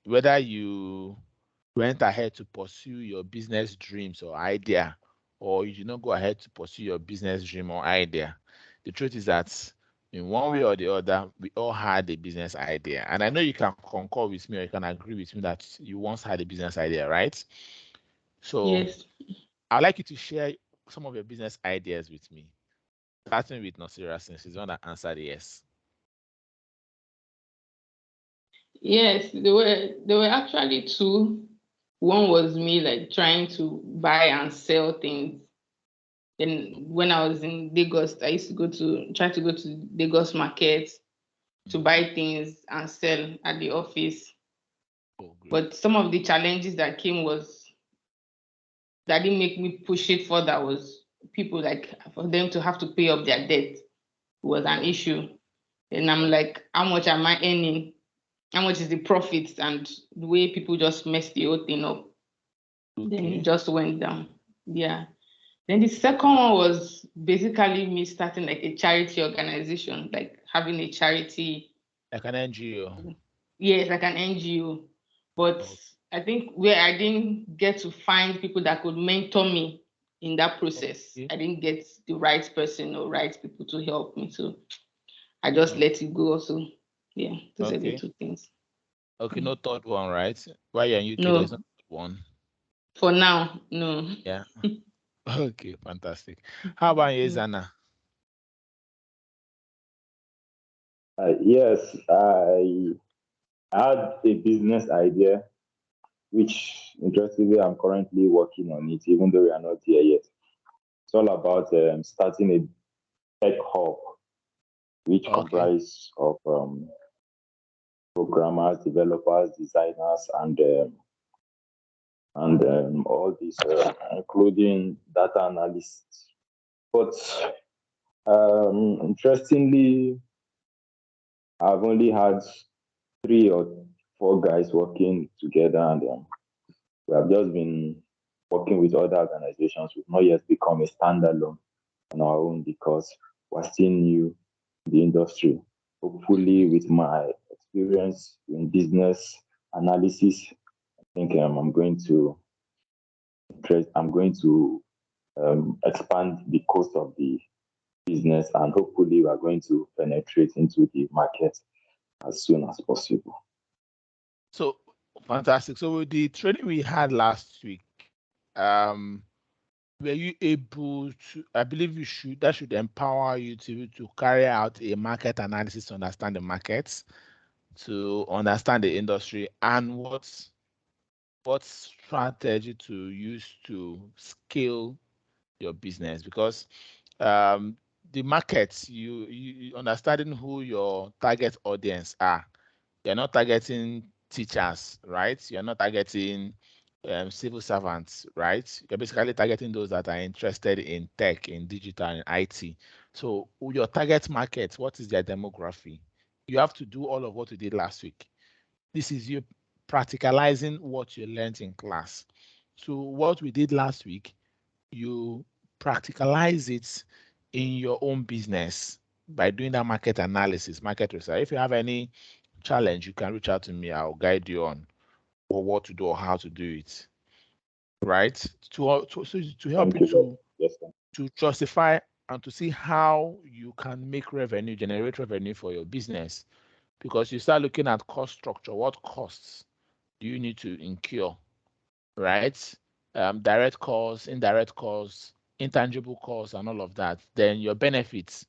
whether you went ahead to pursue your business dreams or idea, or you did not go ahead to pursue your business dream or idea, the truth is that in one way or the other, we all had a business idea. And I know you can concur with me or you can agree with me that you once had a business idea, right? So Yes. I'd like you to share some of your business ideas with me, starting with Nasira, since she's the one that answered yes. Yes, there were actually two. One was me like trying to buy and sell things. Then when I was in Lagos, I used to try to go to Lagos market to Mhm. buy things and sell at the office. Oh, great. But some of the challenges that came was that didn't make me push it further was people like for them to have to pay up their debt was an Oh, issue. And I'm oh, like, how much am I earning? How much is the profits? And the way people just messed the whole thing up. Then it okay. just went down. Yeah. Then the second one was basically me starting like a charity organization, like having a charity. Like an NGO. Yes, like an NGO. But Oh, I think where I didn't get to find people that could mentor me in that process, okay. I didn't get the right person or right people to help me. So I just Oh, let it go also. Yeah, those are the okay. two things. Okay, Mm. no third one, right? While you're in UK, there's no No, third one. for now, no. Yeah. Okay, fantastic. How about you, Mm. Zana? Yes, I had a business idea, which interestingly I'm currently working on it, even though we are not here yet. It's all about starting a tech hub, which Okay. comprises of programmers, developers, designers, and all these, including data analysts. But interestingly, I've only had 3 or 4 guys working together, and we have just been working with other organizations. We've not yet become a standalone on our own because we're still new in the industry. Hopefully, Mm-hmm. with my experience in business analysis, I think I'm going to expand the cost of the business, and hopefully, we are going to penetrate into the market as soon as possible. So fantastic. So with the training we had last week, um, were you able to, I believe you should, that should empower you to carry out a market analysis to understand the markets, to understand the industry, and what strategy to use to scale your business. Because um, the markets, you understanding who your target audience are. You're not targeting teachers, right? You're not targeting civil servants, right? You're basically targeting those that are interested in tech, in digital, and IT. So your target market, what is their demography? You have to do all of what you did last week. This is you practicalizing what you learned in class. So what we did last week, you practicalize it in your own business by doing that market analysis, market research. If you have any challenge, you can reach out to me. I'll guide you on what to do or how to do it. Right? To help Thank you you very much. Yes, sir. to justify and to see how you can make revenue, generate revenue for your business. Because you start looking at cost structure. What costs do you need to incur? Right? Direct costs, indirect costs, intangible costs, and all of that. Then your benefits.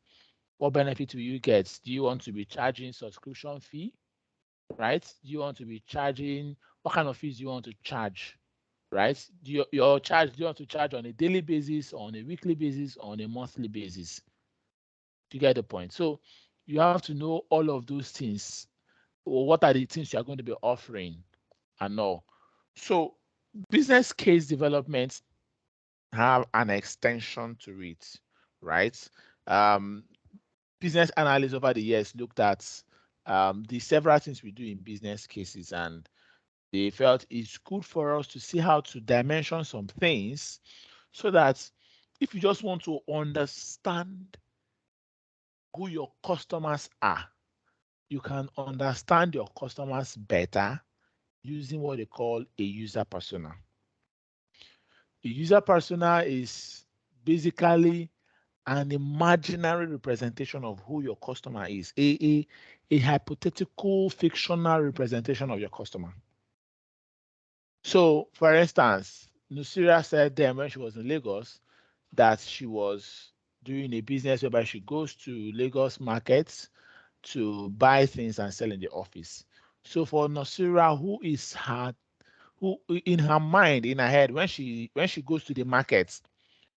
What benefit will you get? Do you want to be charging subscription fee? Right? Do you want to be charging? What kind of fees do you want to charge? Right? Your charge, do you want to charge on a daily basis, on a weekly basis, on a monthly basis? Do you get the point? So you have to know all of those things. Or what are the things you are going to be offering and all. So business case development have an extension to it, right? Um, Business analysts over the years looked at the several things we do in business cases, and they felt it's good for us to see how to dimension some things so that if you just want to understand who your customers are, you can understand your customers better using what they call a user persona. A user persona is basically an imaginary representation of who your customer is, a hypothetical fictional representation of your customer. So, for instance, Nusira said then when she was in Lagos that she was doing a business whereby she goes to Lagos markets to buy things and sell in the office. So for Nusira, who in her mind, in her head, when she goes to the markets,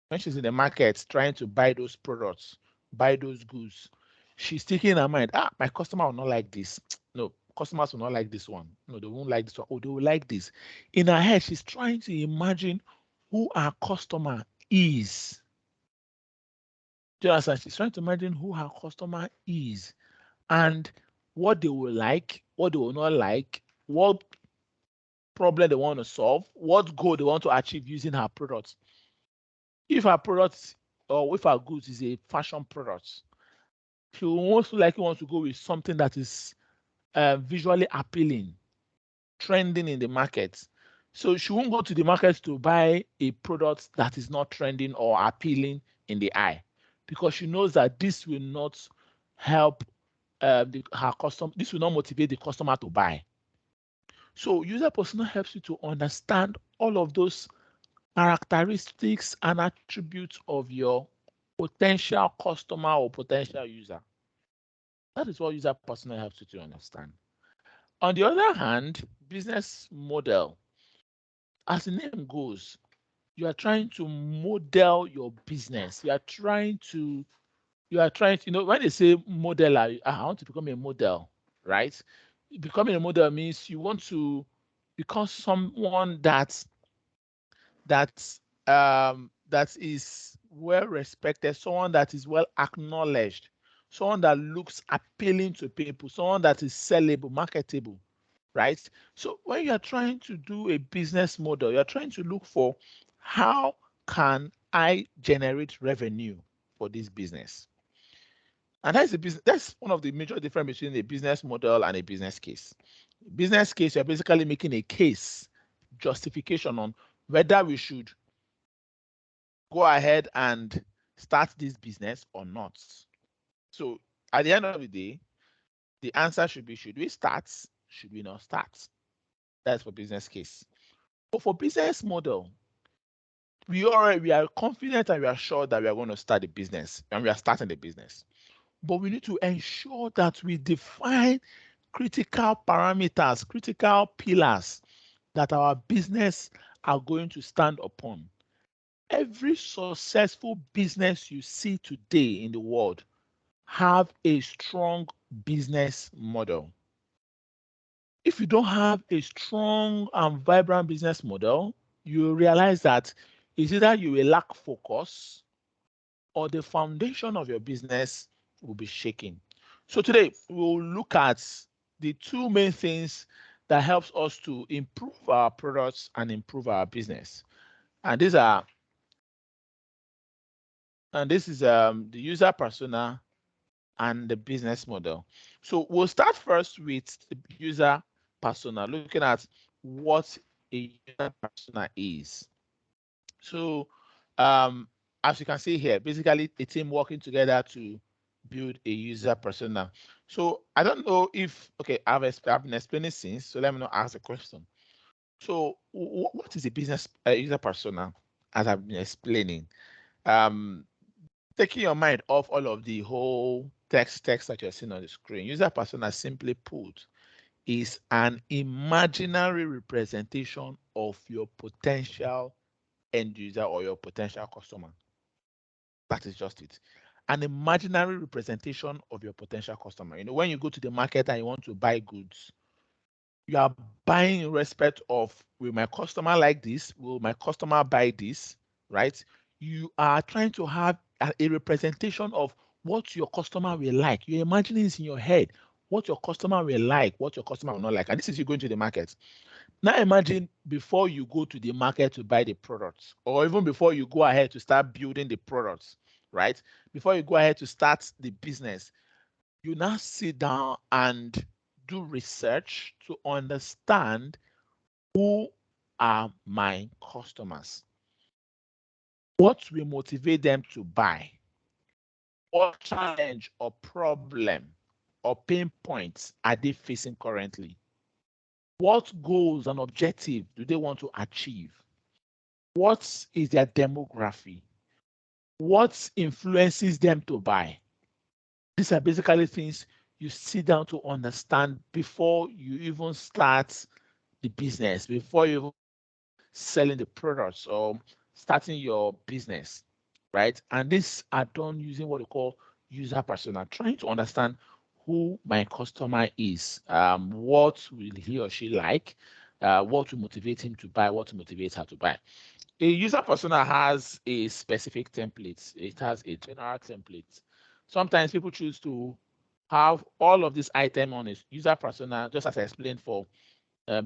when she's in the market trying to buy those products, buy those goods, she's thinking in her mind, my customer will not like this. No, customers will not like this one. No, they won't like this one. Oh, they will like this. In her head, she's trying to imagine who her customer is. Do you understand? She's trying to imagine who her customer is and what they will like, what they will not like, what problem they want to solve, what goal they want to achieve using her products. If her products or if her goods is a fashion product, she will most likely want to go with something that is visually appealing, trending in the market. So she won't go to the market to buy a product that is not trending or appealing in the eye, because she knows that this will not help her customer. This will not motivate the customer to buy. So user persona helps you to understand all of those characteristics and attributes of your potential customer or potential user. That is what user persona helps you to understand. On the other hand, business model, as the name goes, you are trying to model your business. You are trying to, when they say modeler, I want to become a model, right? Becoming a model means you want to become someone that is well respected, someone that is well acknowledged, someone that looks appealing to people, someone that is sellable, marketable, right? So when you are trying to do a business model, you're trying to look for how can I generate revenue for this business? And that's one of the major difference between a business model and a business case. Business case, you're basically making a case, justification on whether we should go ahead and start this business or not. So at the end of the day, the answer should be, should we start? Should we not start? That's for business case. But for business model, we are confident and we are sure that we are going to start a business and we are starting the business. But we need to ensure that we define critical parameters, critical pillars that our business are going to stand upon. Every successful business you see today in the world have a strong business model. If you don't have a strong and vibrant business model, you realize that it's either you will lack focus or the foundation of your business will be shaking. So today we'll look at the two main things that helps us to improve our products and improve our business. And this is the user persona and the business model. So we'll start first with the user persona, looking at what a user persona is. So as you can see here, basically a team working together to build a user persona. So I don't know if, okay, I've been explaining since, so let me not ask the question. So what is a business user persona, as I've been explaining? Taking your mind off all of the whole text that you're seeing on the screen, user persona, simply put, is an imaginary representation of your potential end user or your potential customer. That is just it. An imaginary representation of your potential customer. You know, when you go to the market and you want to buy goods, you are buying in respect of, will my customer like this? Will my customer buy this? Right? You are trying to have a representation of what your customer will like. You're imagining this in your head, what your customer will like, what your customer will not like. And this is you going to the market. Now imagine before you go to the market to buy the products, or even before you go ahead to start building the products, right? Before you go ahead to start the business, you now sit down and do research to understand Who are my customers? What will motivate them to buy? What challenge or problem or pain points are they facing currently? What goals and objectives do they want to achieve? What is their demography? What influences them to buy? These are basically things you sit down to understand before you even start the business, before you even selling the products or starting your business, right? And these are done using what we call user persona, trying to understand who my customer is, what will he or she like, what will motivate him to buy, what will motivate her to buy. A user persona has a specific template. It has a general template. Sometimes people choose to have all of these items on his user persona, just as I explained for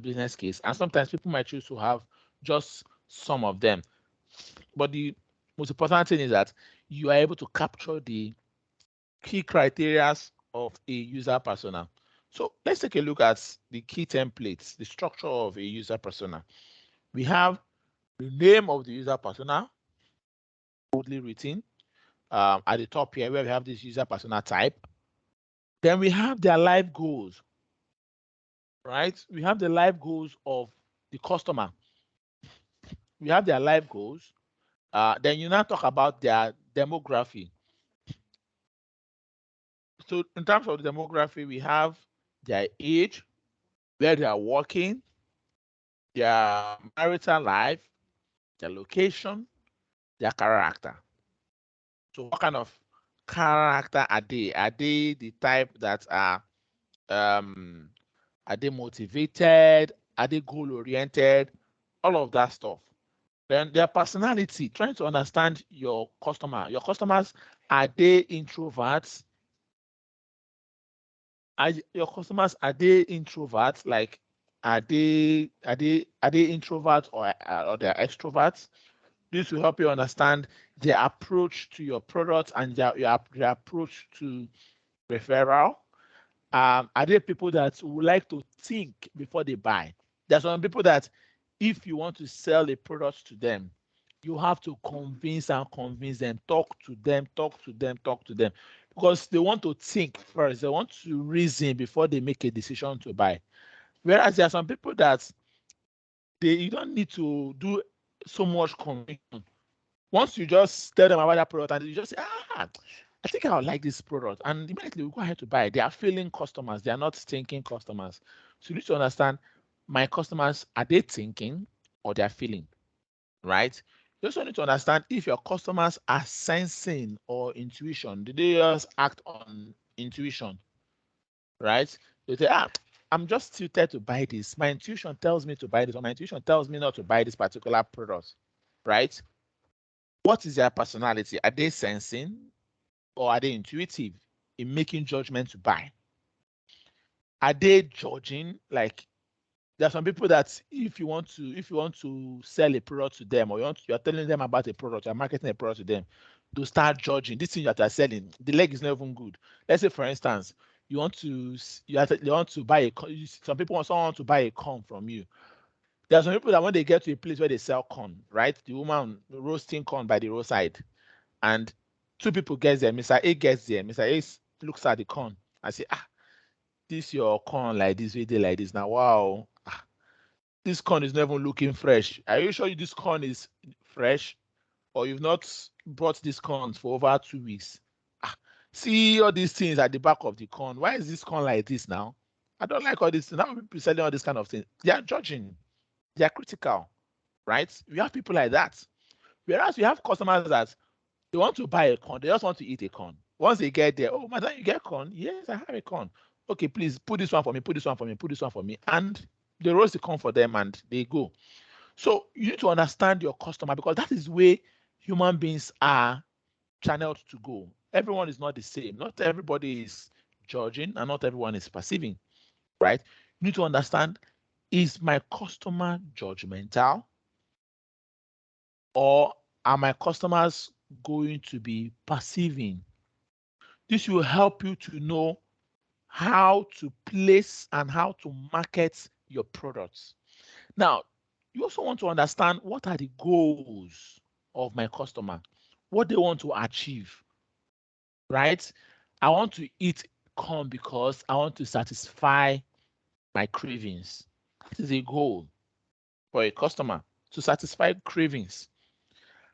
business case. And sometimes people might choose to have just some of them. But the most important thing is that you are able to capture the key criteria of a user persona. So let's take a look at the key templates, the structure of a user persona. We have the name of the user persona, boldly written at the top here, where we have this user persona type. Then we have their life goals, right? We have the life goals of the customer. We have their life goals. Then you now talk about their demography. So in terms of the demography, we have their age, where they are working, their marital life, their location, their character. So what kind of character are they? Are they the type that are they motivated? Are they goal oriented? All of that stuff. Then their personality, trying to understand your customer. Your customers, are they introverts? Your customers, are they introverts? Like, are they introverts or they're extroverts? This will help you understand their approach to your product and their approach to referral. Are there people that would like to think before they buy? There's some people that if you want to sell a product to them, you have to convince them, talk to them, because they want to think first. They want to reason before they make a decision to buy. Whereas there are some people that you don't need to do so much convincing. Once you just tell them about that product and you just say, I think I would like this product, and immediately we go ahead to buy. They are feeling customers. They are not thinking customers. So you need to understand, my customers, are they thinking or they are feeling, right? You also need to understand if your customers are sensing or intuition. Do they just act on intuition, right? They say, I'm just tilted to buy this. My intuition tells me to buy this, or my intuition tells me not to buy this particular product, right? What is their personality? Are they sensing or are they intuitive in making judgment to buy? Are they judging? Like, there are some people that if you want to sell a product to them, or you're telling them about a product, you're marketing a product to them, to start judging this thing that you're selling, the leg is not even good. Let's say, for instance, they want to buy some people want to buy a corn from you. There are some people that when they get to a place where they sell corn, right? The woman roasting corn by the roadside, and two people get there. Mr. A gets there. Mr. A looks at the corn and say, this your corn like this, way like this. Now, wow, this corn is not even looking fresh. Are you sure this corn is fresh? Or you've not brought this corn for over 2 weeks? See all these things at the back of the corn. Why is this corn like this now? I don't like all this. Now people selling all this kind of things. They are judging. They are critical, right? We have people like that. Whereas we have customers that they want to buy a corn. They just want to eat a corn. Once they get there, oh, madam, you get corn? Yes, I have a corn. Okay, please put this one for me, put this one for me, put this one for me. And they roast the corn for them and they go. So you need to understand your customer, because that is where human beings are channeled to go. Everyone is not the same. Not everybody is judging and not everyone is perceiving, right? You need to understand, is my customer judgmental, or are my customers going to be perceiving? This will help you to know how to place and how to market your products. Now, you also want to understand what are the goals of my customer, what they want to achieve, right? I want to eat corn because I want to satisfy my cravings. That is a goal for a customer, to satisfy cravings.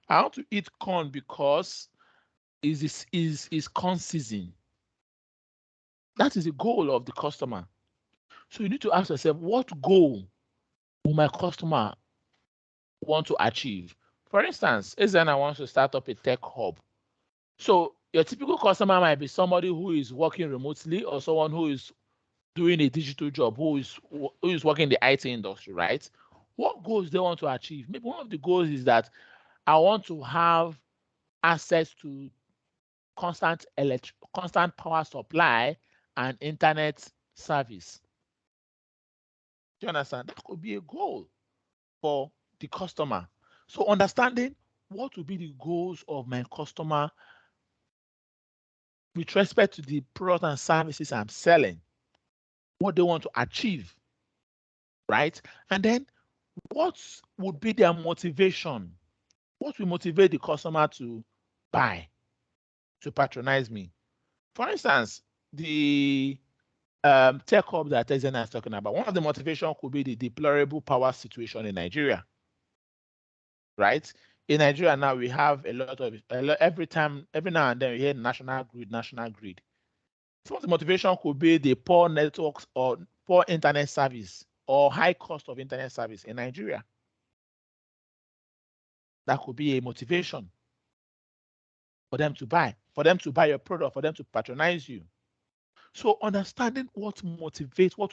I want to eat corn because is corn season. That is the goal of the customer. So you need to ask yourself, what goal will my customer want to achieve? For instance, Ezana wants to start up a tech hub. So your typical customer might be somebody who is working remotely or someone who is doing a digital job, who is working in the IT industry, right? What goals they want to achieve? Maybe one of the goals is that I want to have access to constant power supply and internet service. Do you understand? That could be a goal for the customer. So understanding what will be the goals of my customer with respect to the product and services I'm selling, what they want to achieve, right? And then what would be their motivation? What will motivate the customer to buy, to patronize me? For instance, the tech hub that Ezena is talking about, one of the motivation could be the deplorable power situation in Nigeria, right? In Nigeria now, we have every now and then we hear national grid. Some of the motivation could be the poor networks or poor internet service or high cost of internet service in Nigeria. That could be a motivation for them to buy your product, for them to patronize you. So understanding what will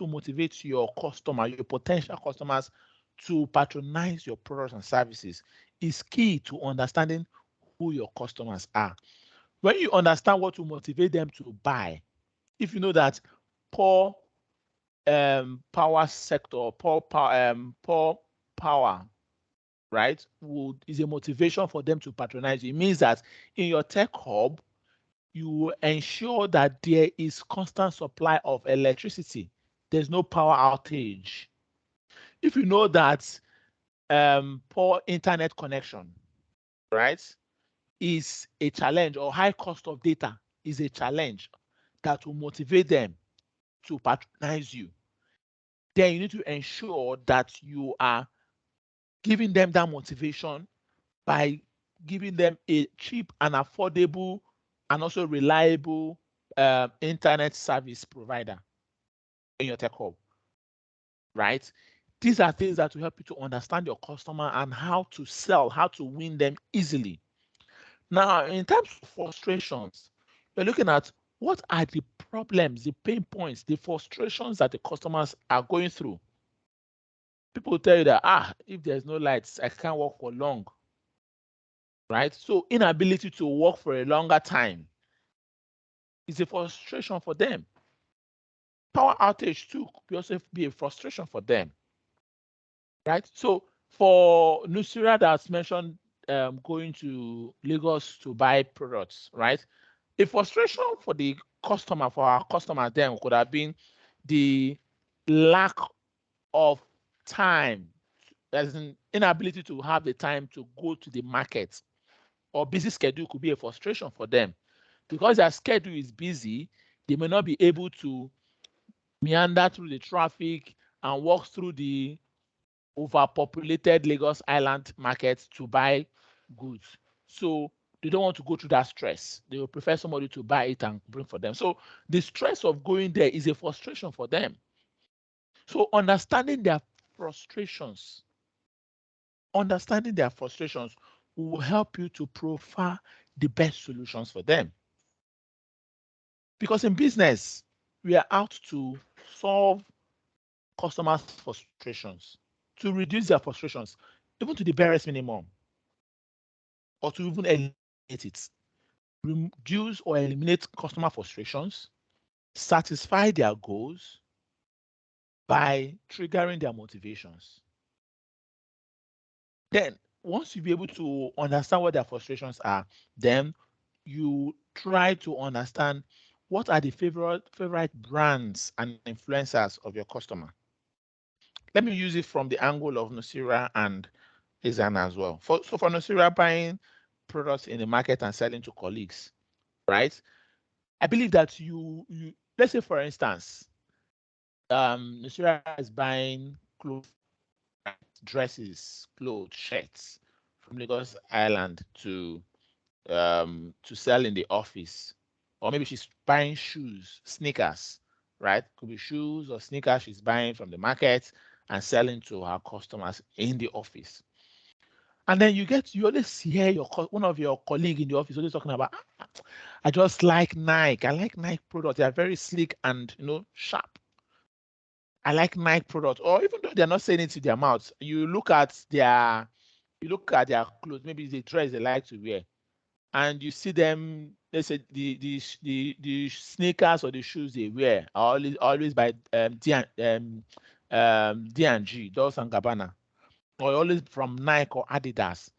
motivate your customer, your potential customers to patronize your products and services is key to understanding who your customers are. When you understand what will motivate them to buy, if you know that poor power sector, poor power, right, is a motivation for them to patronize you. It means that in your tech hub, you ensure that there is constant supply of electricity. There's no power outage. If you know that poor internet connection, right, is a challenge, or high cost of data is a challenge that will motivate them to patronize you, then you need to ensure that you are giving them that motivation by giving them a cheap and affordable and also reliable internet service provider in your tech hub, right? These are things that will help you to understand your customer and how to sell, how to win them easily. Now, in terms of frustrations, we're looking at what are the problems, the pain points, the frustrations that the customers are going through. People tell you that, if there's no lights, I can't work for long, right? So inability to work for a longer time is a frustration for them. Power outage too could also be a frustration for them, right? So for Nusira that's mentioned going to Lagos to buy products, right? A frustration for the customer, for our customer then could have been the lack of time, as an inability to have the time to go to the market, or busy schedule could be a frustration for them. Because their schedule is busy, they may not be able to meander through the traffic and walk through the overpopulated Lagos Island market to buy goods. So they don't want to go through that stress. They will prefer somebody to buy it and bring for them. So the stress of going there is a frustration for them. So understanding their frustrations will help you to profile the best solutions for them. Because in business, we are out to solve customers' frustrations, to reduce their frustrations, even to the barest minimum, or to even eliminate it. Reduce or eliminate customer frustrations, satisfy their goals by triggering their motivations. Then, once you be able to understand what their frustrations are, then you try to understand what are the favorite brands and influencers of your customer. let me use it from the angle of Nusira and Izana as well. For Nusira buying products in the market and selling to colleagues, right? I believe that you let's say for instance, Nusira is buying clothes, dresses, clothes, shirts from Lagos Island to sell in the office, or maybe she's buying shoes, sneakers, right? Could be shoes or sneakers she's buying from the market and selling to her customers in the office. And then you always hear one of your colleagues in the office always talking about, I just like Nike. I like Nike products. They are very sleek and sharp. I like Nike products. Or even though they're not saying it to their mouths, you look at their clothes, maybe the dress they like to wear, and you see them, let's say the sneakers or the shoes they wear are always by D&G, Dolce & Gabbana, or always from Nike or Adidas.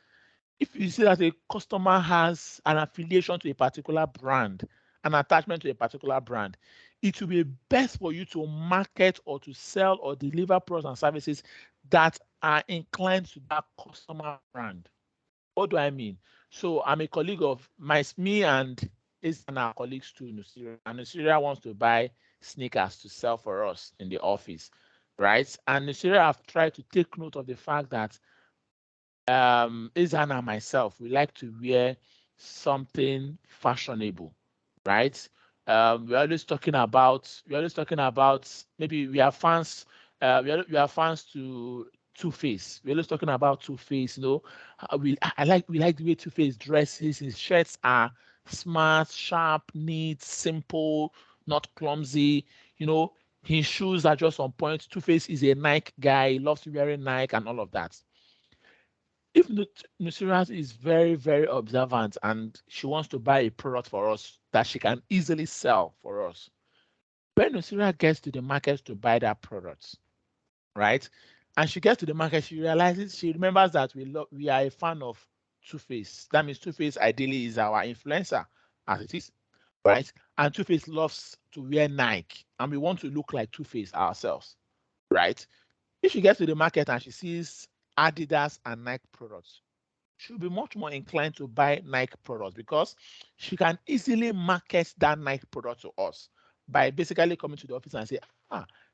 If you see that a customer has an affiliation to a particular brand, an attachment to a particular brand, it will be best for you to market or to sell or deliver products and services that are inclined to that customer brand. What do I mean? So I'm a colleague of me and our colleagues too, Nusira. And Nusira wants to buy sneakers to sell for us in the office, right? And Nusira have tried to take note of the fact that Izana and myself, we like to wear something fashionable, right? We're always talking about maybe we are fans, we are fans to Too Faced. We're always talking about Too Faced, we like the way Too Faced dresses. His shirts are smart, sharp, neat, simple, not clumsy. His shoes are just on point. Too Faced is a Nike guy. He loves wearing Nike and all of that. If Nusira is very, very observant and she wants to buy a product for us that she can easily sell for us, when Nusira gets to the market to buy that product, right? And she gets to the market, she remembers that we are a fan of Too Faced. That means Too Faced ideally is our influencer, as it is, right? And Too Faced loves to wear Nike, and we want to look like Too Faced ourselves, right? If she gets to the market and she sees Adidas and Nike products, she'll be much more inclined to buy Nike products because she can easily market that Nike product to us by basically coming to the office and say,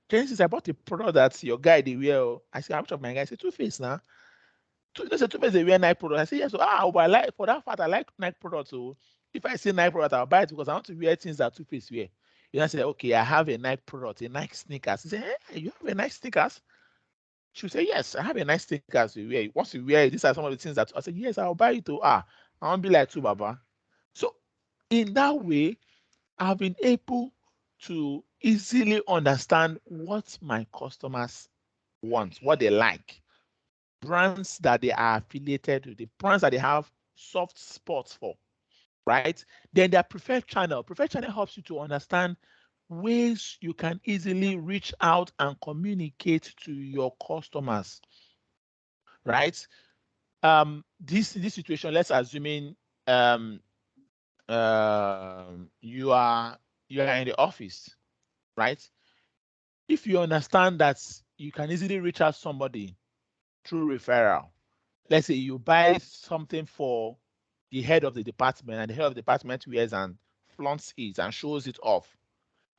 Genesis, I bought a product that your guy they wear. I say, how much of my guy? I say, Too Faced now. They say Too Faced they wear Nike products. I say, yes. So, but I like, for that fact, I like Nike products. So if I see Nike product, I'll buy it because I want to wear things that Too Faced wear. You know, say, okay, I have a Nike product, a Nike sneakers. He say, hey, you have a Nike sneakers? She'll say, yes, I have a nice sneakers to wear. Once you wear it, these are some of the things that I said, yes, I'll buy it to. I won't be like too, Baba. So in that way, I've been able to easily understand what my customers want, what they like, brands that they are affiliated with, the brands that they have soft spots for, right? Then their preferred channel. Preferred channel helps you to understand ways you can easily reach out and communicate to your customers, right? This situation, let's assuming you are in the office, right? If you understand that you can easily reach out somebody through referral, let's say you buy something for the head of the department, and the head of the department wears and flaunts it and shows it off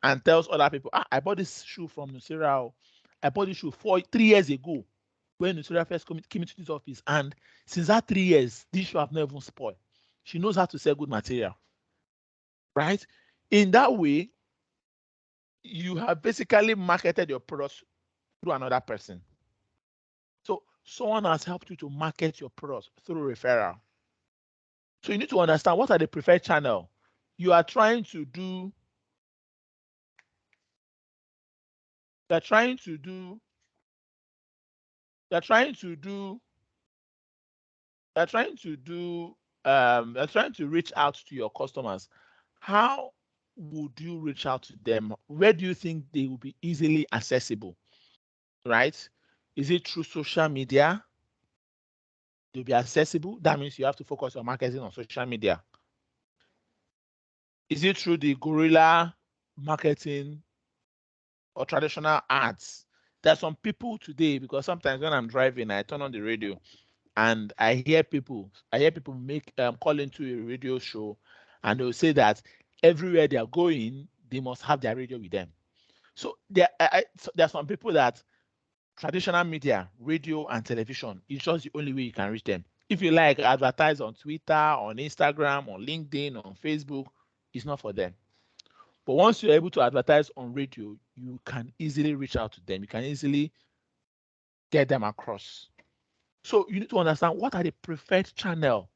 and tells other people, I bought this shoe from Nusira. I bought this shoe 3 years ago when Nusira first came into this office. And since that 3 years, this shoe have never spoiled. She knows how to sell good material, right? In that way, you have basically marketed your products through another person. So someone has helped you to market your products through referral. So you need to understand what are the preferred channel. You are trying to do reach out to your customers. How would you reach out to them? Where do you think they will be easily accessible? Right? Is it through social media? They'll be accessible. That means you have to focus on marketing on social media. Is it through the guerrilla marketing or traditional ads? There are some people today, because sometimes when I'm driving, I turn on the radio and I hear people make call into a radio show, and they'll say that everywhere they are going, they must have their radio with them. So there are some people that traditional media, radio and television is just the only way you can reach them. If you like advertise on Twitter, on Instagram, on LinkedIn, on Facebook, it's not for them. But once you're able to advertise on radio, you can easily reach out to them. You can easily get them across. So you need to understand what are the preferred channel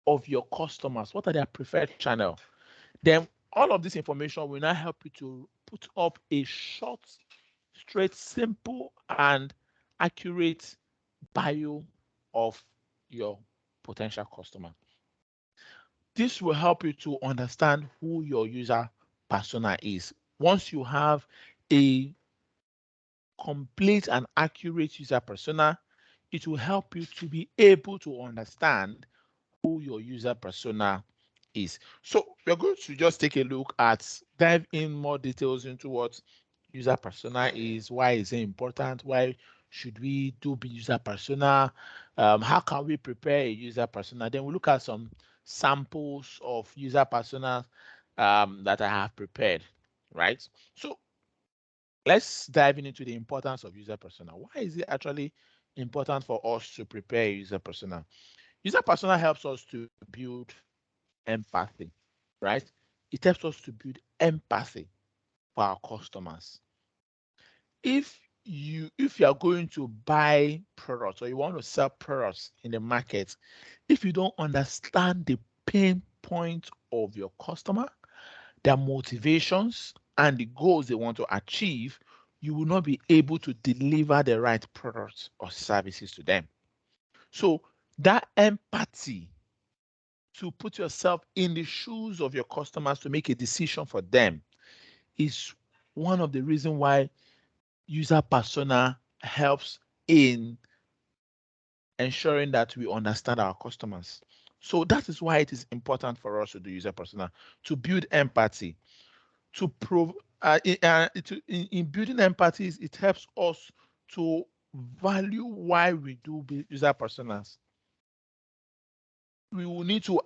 of your customers. What are their preferred channel? Then all of this information will now help you to put up a short, straight, simple, and accurate bio of your potential customer. This will help you to understand who your user persona is. Once you have a complete and accurate user persona, it will help you to be able to understand who your user persona is. So we're going to just take a look at, dive in more details into what user persona is, why is it important, why should we do user persona, how can we prepare a user persona. Then we'll look at some samples of user personas that I have prepared, right? So let's dive into the importance of user persona. Why is it actually important for us to prepare a user persona? User persona helps us to build empathy, right? It helps us to build empathy for our customers. If you are going to buy products or you want to sell products in the market, if you don't understand the pain point of your customer, their motivations and the goals they want to achieve, you will not be able to deliver the right products or services to them. So that empathy, to put yourself in the shoes of your customers to make a decision for them, is one of the reasons why user persona helps in ensuring that we understand our customers. So that is why it is important for us to do user persona, to build empathy, to prove in building empathy, it helps us to value why we do user personas. We will need to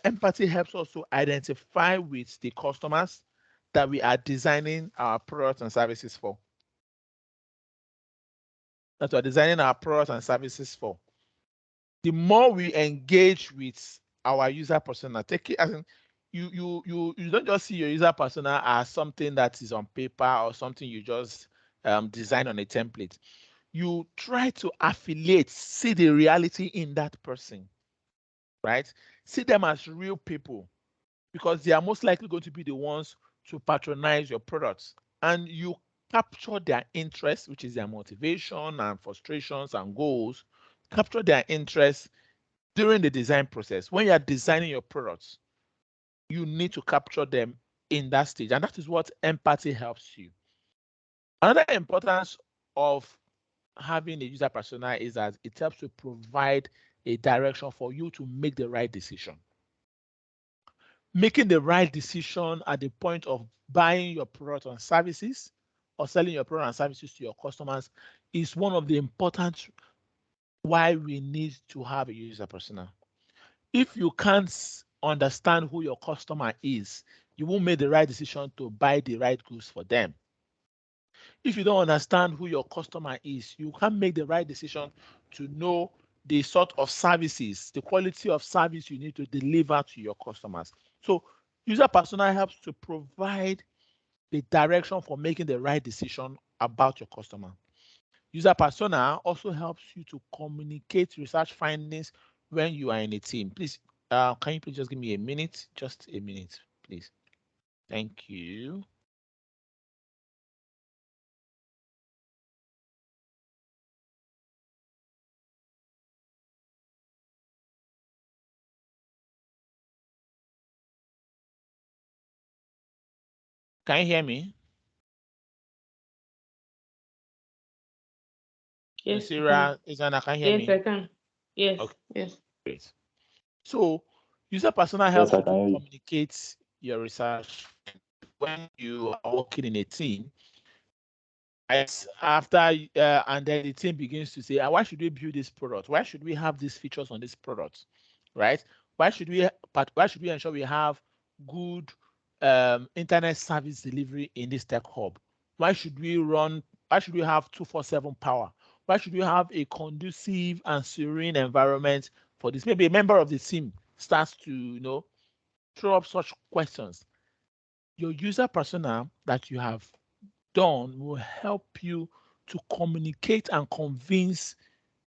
empathy helps us to identify with the customers that we are designing our products and services for. That we are designing our products and services for. The more we engage with our user persona, take it as in, you don't just see your user persona as something that is on paper or something you just design on a template. You try to affiliate, see the reality in that person, right? See them as real people, because they are most likely going to be the ones to patronize your products, and you capture their interest, which is their motivation and frustrations and goals. Capture their interest during the design process. When you are designing your products, you need to capture them in that stage, and that is what empathy helps you. Another importance of having a user persona is that it helps to provide a direction for you to make the right decision. Making the right decision at the point of buying your product and services or selling your product and services to your customers is one of the important why we need to have a user persona. If you can't understand who your customer is, you won't make the right decision to buy the right goods for them. If you don't understand who your customer is, you can't make the right decision to know the sort of services, the quality of service you need to deliver to your customers. So user persona helps to provide the direction for making the right decision about your customer. User persona also helps you to communicate research findings when you are in a team. Please, can you please just give me a minute? Just a minute, please. Thank you. Can you hear me? Yes. Sarah, Isana, can you hear Yes, me? I can. Yes. Okay, Yes. great. So user persona Yes, helps I you to can hear you. communicate your research when you are working in a team. After and then the team begins to say, why should we build this product? Why should we have these features on this product? Right? Why should we ensure we have good internet service delivery in this tech hub? Why should we have 24/7 power? Why should we have a conducive and serene environment for this? Maybe a member of the team starts to throw up such questions. Your user persona that you have done will help you to communicate and convince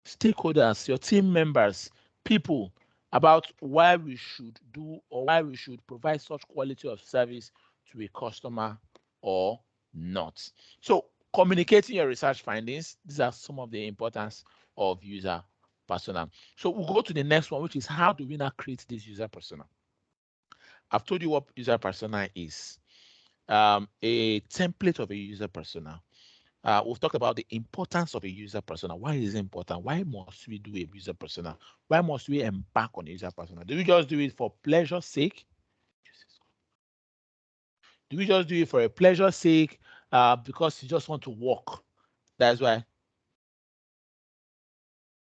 stakeholders, your team members, people about why we should do or why we should provide such quality of service to a customer or not. So communicating your research findings, these are some of the importance of user persona. So we'll go to the next one, which is how do we now create this user persona? I've told you what user persona is. A template of a user persona. We've talked about the importance of a user persona. Why is it important? Why must we do a user persona? Why must we embark on a user persona? Do we just do it for pleasure's sake? Do we just do it for a pleasure's sake because you just want to work? That's why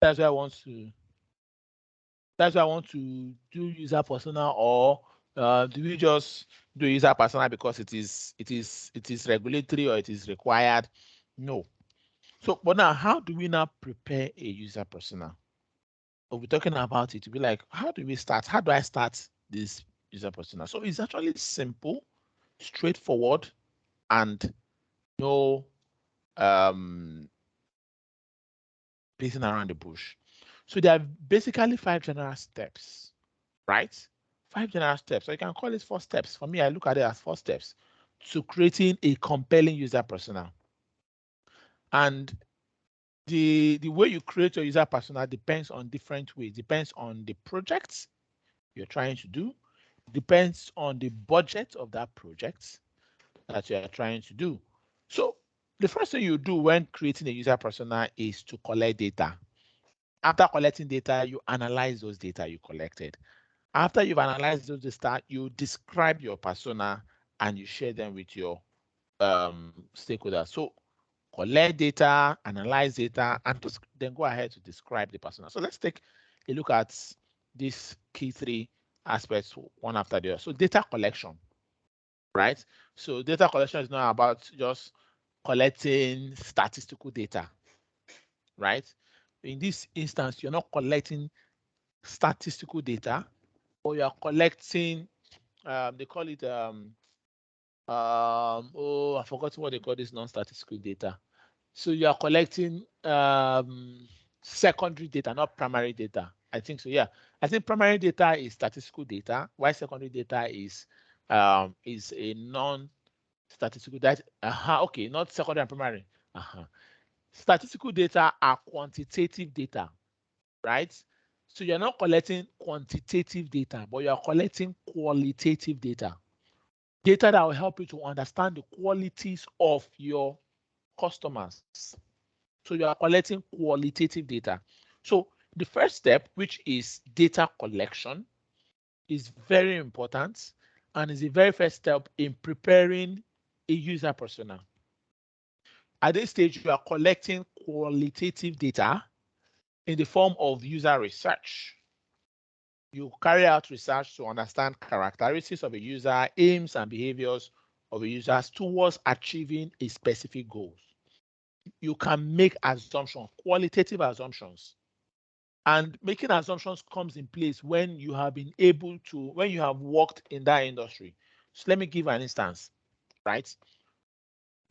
I want to do user persona, or do we just do user persona because it is regulatory or it is required? No. So, but now, how do we now prepare a user persona? We'll be talking about it to be like, how do we start? How do I start this user persona? So it's actually simple, straightforward, and no beating around the bush. So there are basically 5 general steps, right? 5 general steps. So you can call it 4 steps. For me, I look at it as 4 steps to creating a compelling user persona. And the way you create your user persona depends on different ways. Depends on the projects you're trying to do, depends on the budget of that project that you are trying to do. So the first thing you do when creating a user persona is to collect data. After collecting data, you analyze those data you collected. After you've analyzed those data, you describe your persona and you share them with your stakeholders. So collect data, analyze data, and then go ahead to describe the persona. So let's take a look at these key 3 aspects one after the other. So data collection, right? So data collection is not about just collecting statistical data, right? In this instance, you're not collecting statistical data, or you're collecting, they call it, I forgot what they call this non-statistical data. So you are collecting secondary data, not primary data. I think so. Yeah, I think primary data is statistical data, while secondary data is a non-statistical data. Okay, not secondary and primary. Statistical data are quantitative data, right? So you're not collecting quantitative data, but you're collecting qualitative data. Data that will help you to understand the qualities of your customers. So you are collecting qualitative data. So the first step, which is data collection, is very important and is the very first step in preparing a user persona. At this stage, you are collecting qualitative data in the form of user research. You carry out research to understand characteristics of a user, aims and behaviors of a user towards achieving a specific goal. You can make assumptions, qualitative assumptions. And making assumptions comes in place when you have been able to, when you have worked in that industry. So let me give an instance, right?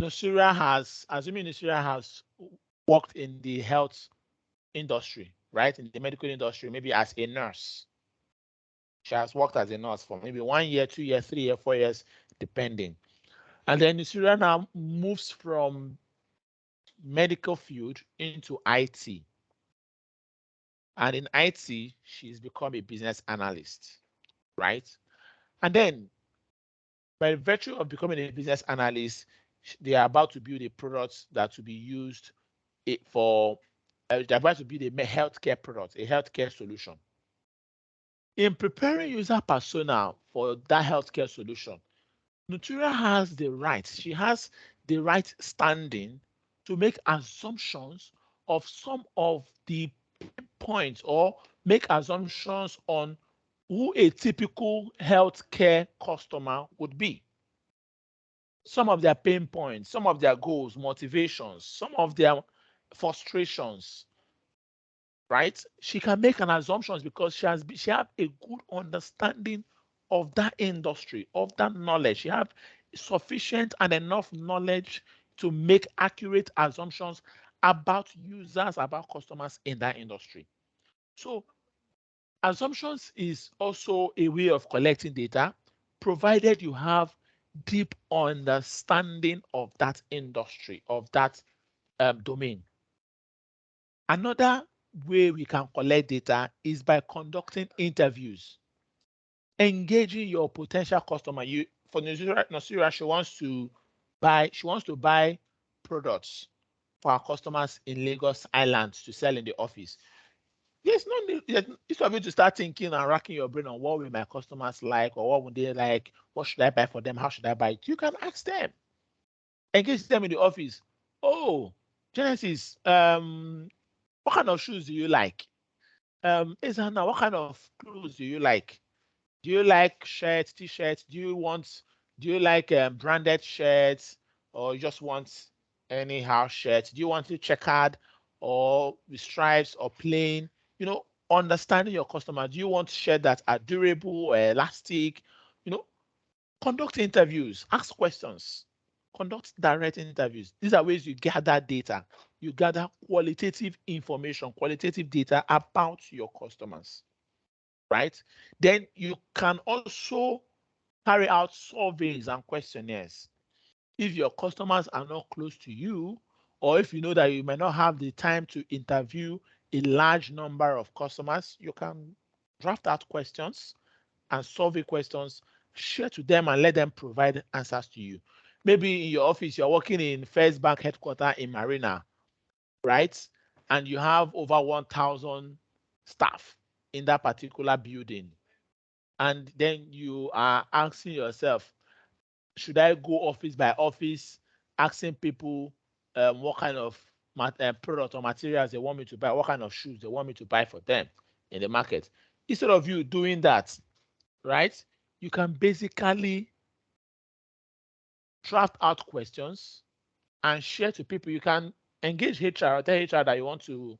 Nusira has, assuming Nusira has worked in the health industry, right? In the medical industry, maybe as a nurse. She has worked as a nurse for maybe 1 year, 2 years, 3 years, 4 years, depending. And then Nusira now moves from medical field into IT. And in IT, she's become a business analyst, right? And then by virtue of becoming a business analyst, they are about to build a product that will be used for, they're about to build a healthcare product, a healthcare solution. In preparing user persona for that healthcare solution, Nutura has the right, she has the right standing to make assumptions of some of the points or make assumptions on who a typical healthcare customer would be. Some of their pain points, some of their goals, motivations, some of their frustrations, right? She can make an assumptions because she have a good understanding of that industry, of that knowledge. She have sufficient and enough knowledge to make accurate assumptions about users, about customers in that industry. So assumptions is also a way of collecting data, provided you have deep understanding of that industry, of that domain. Another way we can collect data is by conducting interviews, engaging your potential customer. For Nasira, she wants to buy products for our customers in Lagos Island to sell in the office. There's no need. Instead of you to start thinking and racking your brain on what will my customers like or what would they like, what should I buy for them, how should I buy it? You can ask them. Engage them in the office. Oh, Genesis, what kind of shoes do you like? Isana, what kind of clothes do you like? Do you like shirts, t-shirts? Do you like branded shirts or you just want anyhow shirts? Do you want to checkered or with stripes or plain? Understanding your customer. Do you want shirts that are durable or elastic? Conduct interviews, ask questions, conduct direct interviews. These are ways you gather data. You gather qualitative information, qualitative data about your customers, right? Then you can also carry out surveys and questionnaires. If your customers are not close to you, or if you know that you may not have the time to interview a large number of customers, you can draft out questions and survey questions, share to them and let them provide answers to you. Maybe in your office, you're working in First Bank headquarters in Marina, right? And you have over 1,000 staff in that particular building. And then you are asking yourself, should I go office by office, asking people what kind of product or materials they want me to buy, what kind of shoes they want me to buy for them in the market? Instead of you doing that, right, you can basically draft out questions and share to people. You can engage HR or tell HR that you want to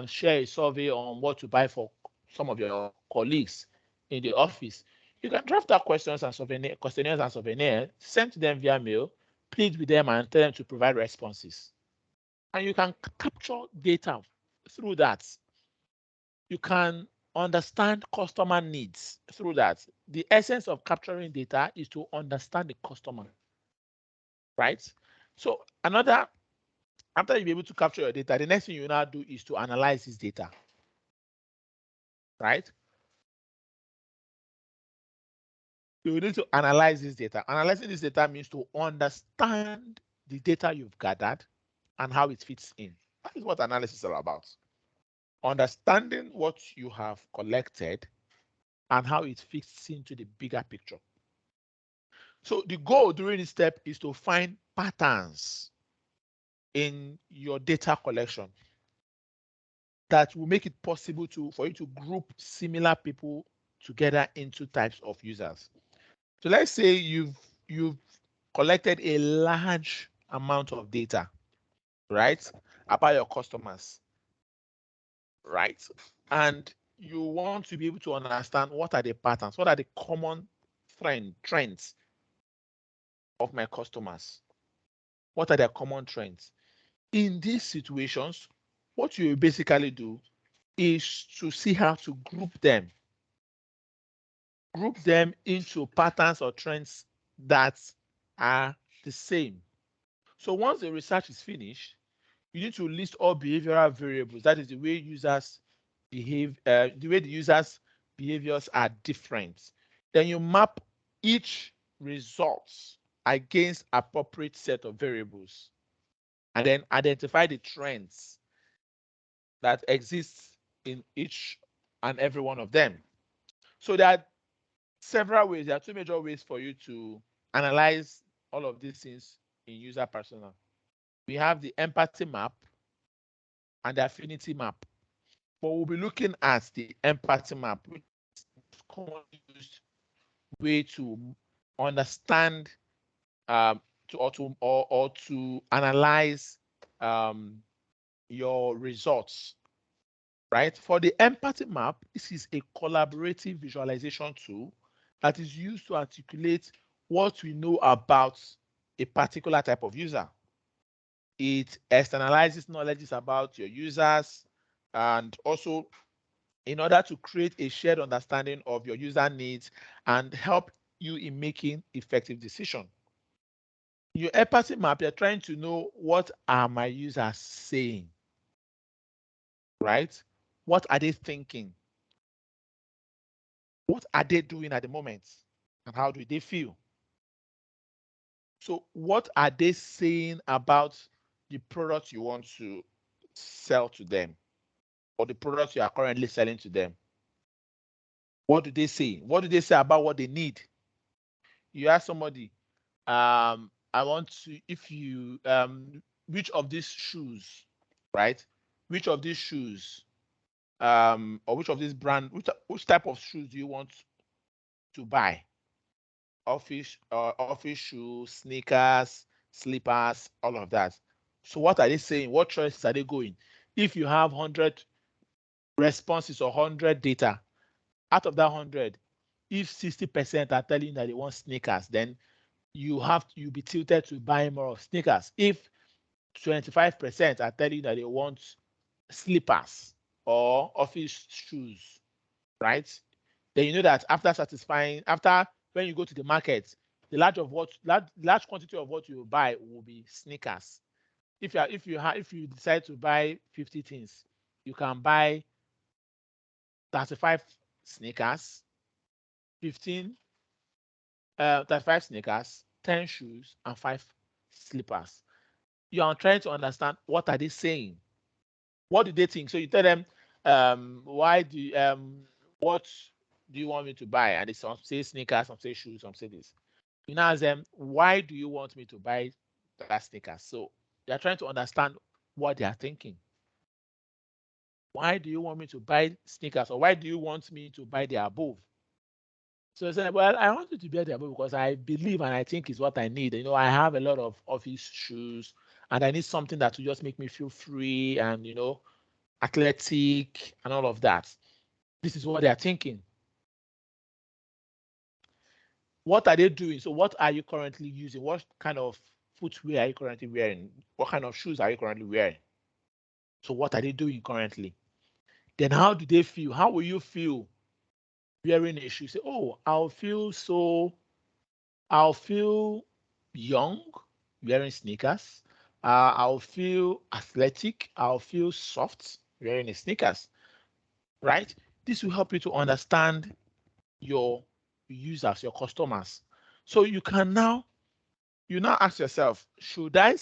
share a survey on what to buy for some of your colleagues in the office. You can draft out questions and questionnaires and souvenirs, send to them via mail, plead with them and tell them to provide responses. And you can capture data through that. You can understand customer needs through that. The essence of capturing data is to understand the customer, right? So after you be able to capture your data, the next thing you now do is to analyze this data, right? You need to analyze this data. Analyzing this data means to understand the data you've gathered and how it fits in. That is what analysis is all about. Understanding what you have collected and how it fits into the bigger picture. So the goal during this step is to find patterns in your data collection that will make it possible for you to group similar people together into types of users. So let's say you've collected a large amount of data, right, about your customers, right? And you want to be able to understand what are the patterns, what are the common trends of my customers, what are their common trends. In these situations, what you basically do is to see how to group them into patterns or trends that are the same. So once the research is finished, you need to list all behavioral variables. That is the way users behave, the way the users' behaviors are different. Then you map each results against appropriate set of variables, and then identify the trends that exist in each and every one of them. So there are several ways. There are two major ways for you to analyze all of these things in user persona. we have the empathy map and the affinity map. But we'll be looking at the empathy map, which is the commonly used way to understand to analyze your results, right? For the empathy map, this is a collaborative visualization tool that is used to articulate what we know about a particular type of user. It externalizes knowledge about your users, and also in order to create a shared understanding of your user needs and help you in making effective decisions. Your empathy map, you're trying to know, what are my users saying, right? What are they thinking? What are they doing at the moment? And how do they feel? So what are they saying about the product you want to sell to them, or the product you are currently selling to them? What do they say? What do they say about what they need? You ask somebody, I want to, if you, which of these shoes, right? Which of these shoes, or which of this brand, which type of shoes do you want to buy? Office shoes, sneakers, slippers, all of that. So what are they saying? What choices are they going? If you have 100 responses or 100 data, out of that 100, if 60% are telling you that they want sneakers, then you'll be tilted to buy more of sneakers. If 25% are telling you that they want slippers or office shoes, right? Then you know that after when you go to the market, the large quantity of what you buy will be sneakers. If you decide to buy 50 things, you can buy 35 sneakers, 35 sneakers, 10 shoes, and 5 slippers. You are trying to understand, what are they saying? What do they think? So you tell them, what do you want me to buy? And some say sneakers, some say shoes, some say this. You now ask them, why do you want me to buy that sneakers? So they're trying to understand what they are thinking. Why do you want me to buy sneakers, or why do you want me to buy the above? So I said, well, I want you to buy the above because I believe and I think is what I need. You know, I have a lot of office shoes and I need something that will just make me feel free and, athletic and all of that. This is what they are thinking. What are they doing? So what are you currently using? What kind of footwear are you currently wearing? What kind of shoes are you currently wearing? So what are they doing currently? Then how do they feel? How will you feel wearing a shoe? Say, oh, I'll feel young wearing sneakers. I'll feel athletic. I'll feel soft wearing the sneakers, right? This will help you to understand your users, your customers. So you now ask yourself, should I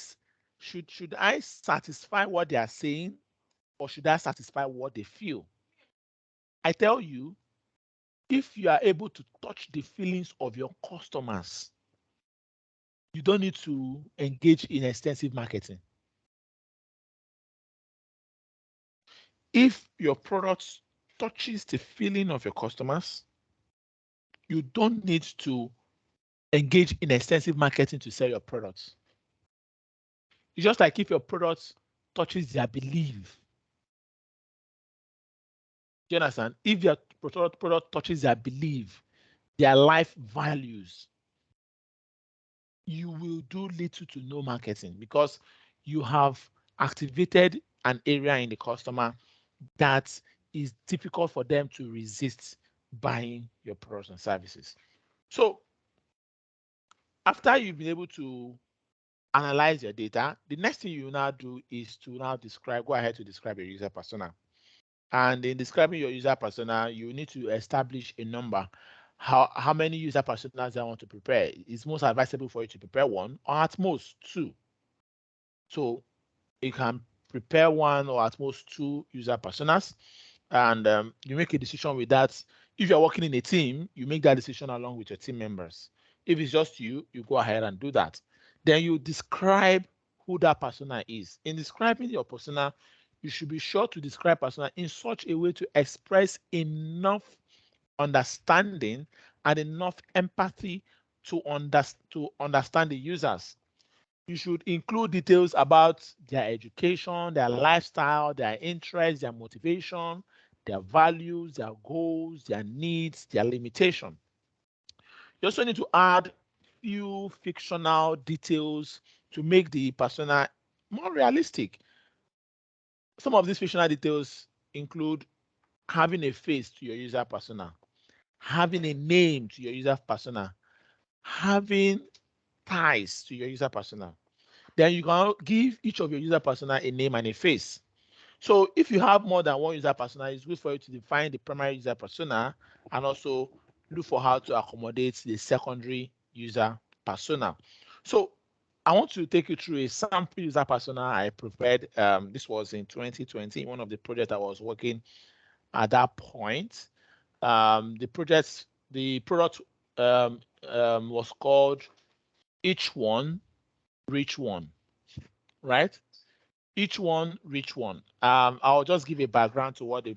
satisfy what they are saying, or should I satisfy what they feel? I tell you, if you are able to touch the feelings of your customers, you don't need to engage in extensive marketing. If your product touches the feeling of your customers, you don't need to engage in extensive marketing to sell your products. It's just like if your product touches their belief. Do you understand? If your product touches their belief, their life values, you will do little to no marketing because you have activated an area in the customer that is difficult for them to resist buying your products and services. So after you've been able to analyze your data, the next thing you now do is to now go ahead to describe your user persona. And in describing your user persona, you need to establish a number. How many user personas I want to prepare? It's most advisable for you to prepare one or at most two. So you can prepare one or at most two user personas, and you make a decision with that. If you're working in a team, you make that decision along with your team members. If it's just you, you go ahead and do that. Then you describe who that persona is. In describing your persona, you should be sure to describe persona in such a way to express enough understanding and enough empathy to understand the users. You should include details about their education, their lifestyle, their interests, their motivation, their values, their goals, their needs, their limitation. You also need to add few fictional details to make the persona more realistic. Some of these fictional details include having a face to your user persona, having a name to your user persona, having ties to your user persona. Then you can give each of your user persona a name and a face. So if you have more than one user persona, it's good for you to define the primary user persona and also look for how to accommodate the secondary user persona. So I want to take you through a sample user persona I prepared. This was in 2020, one of the projects I was working at that point. The product was called Each One, Reach One, right? Each One, Reach One. I'll just give a background to what the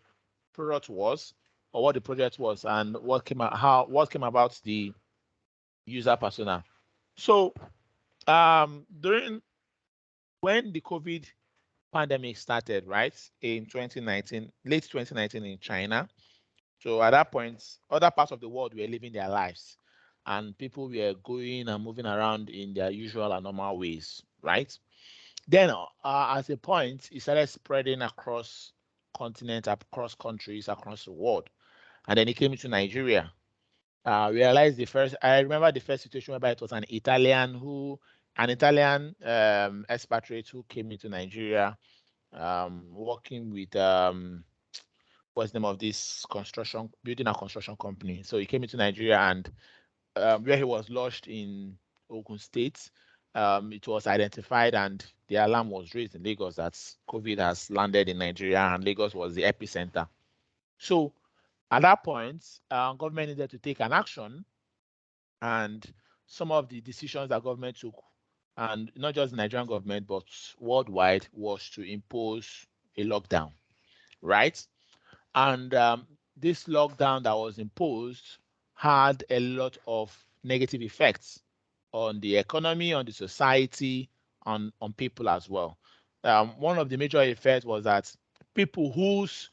product was or what the project was and what came about the user persona. So during when the COVID pandemic started, right, in 2019, late 2019 in China. So at that point, other parts of the world were living their lives and people were going and moving around in their usual and normal ways, right? Then at a point, it started spreading across continents, across countries, across the world. And then it came into Nigeria. I remember the first situation whereby it was an Italian expatriate who came into Nigeria, working with what's the name of this building a construction company. So he came into Nigeria and where he was lodged in Ogun State, it was identified and the alarm was raised in Lagos that COVID has landed in Nigeria and Lagos was the epicenter. So at that point, government needed to take an action, and some of the decisions that government took, and not just the Nigerian government, but worldwide, was to impose a lockdown, right? And this lockdown that was imposed had a lot of negative effects on the economy, on the society, on people as well. One of the major effects was that people whose